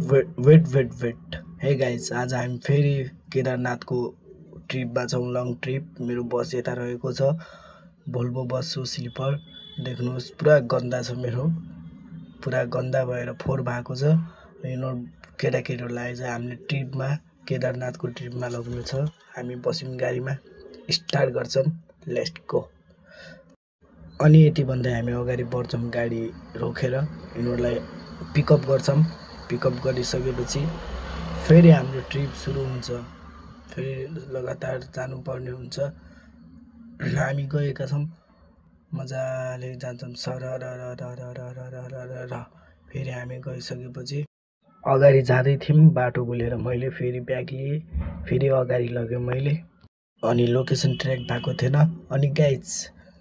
Weight hey guys, आज हामी फेरि केदारनाथको ट्रिपमा छौँ। Long trip. मेरो बस यता रहेको छ, भोल्भो बस हो स्लिपर। देख्नुहोस् पुरा गन्दा छ, मेरो पुरा गन्दा भएर फोहोर भएको छ। यिनीहरू केटाकेटीहरूलाई चाहिँ हामीले ट्रिपमा केदारनाथको ट्रिपमा लग्नु छ। हामी बस्यौँ गाडीमा, स्टार्ट गर्छौँ, लेट्स गो। अनि यति भन्दै हामी अगाडि बढ्छौँ गाडी रोकेर, यिनीहरूलाई पिकअप गर्छौँ। पिकअप गरिसकेपछि फेरि हाम्रो ट्रिप सुरु हुन्छ। फेरि लगातार जानुपर्ने हुन्छ। हामी गएका छौँ, मजाले जान्छौँ सरर। फेरि हामी गइसकेपछि अगाडि जाँदै थियौँ, बाटो भुलेर मैले फेरि ब्याग लिएँ, फेरि अगाडि लगेँ मैले। अनि लोकेसन ट्र्याक भएको थिएन। अनि गाइज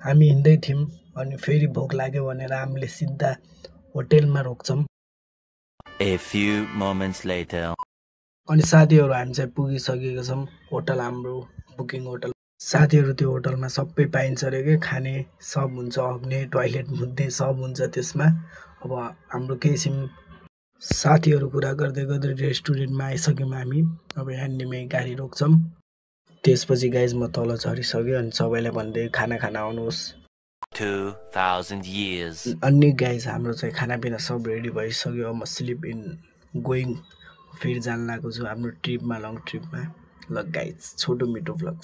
हामी हिँड्दै थियौँ, अनि फेरि भोक लाग्यो भनेर हामीले सिधा होटेलमा रोक्छौँ। A few moments later. अनि साथीहरू हामी चाहिँ पुगिसकेका छौँ होटल, हाम्रो बुकिङ होटल। साथीहरू त्यो होटलमा सबै पाइन्छ अरे के, खाने सब हुन्छ, अग्ने टोयलेट मुद्दे सब हुन्छ त्यसमा। अब हाम्रो केही साथीहरू कुरा गर्दै गर्दै रेस्टुरेन्टमा आइसक्यौँ हामी। अब यहाँनिर गाडी रोक्छौँ। त्यसपछि गाइज म तल झरिसकेँ अनि सबैलाई भन्दै खाना खान आउनुहोस्। 2000 years. अनि गाइज हाम्रो चाहिँ खानापिना सब रेडी भइसक्यो। म स्लिप इन गोइङ फेरि जान लागेको छु हाम्रो ट्रिपमा, लङ ट्रिपमा। ल गाइज, छोटो मिठो भ्लग।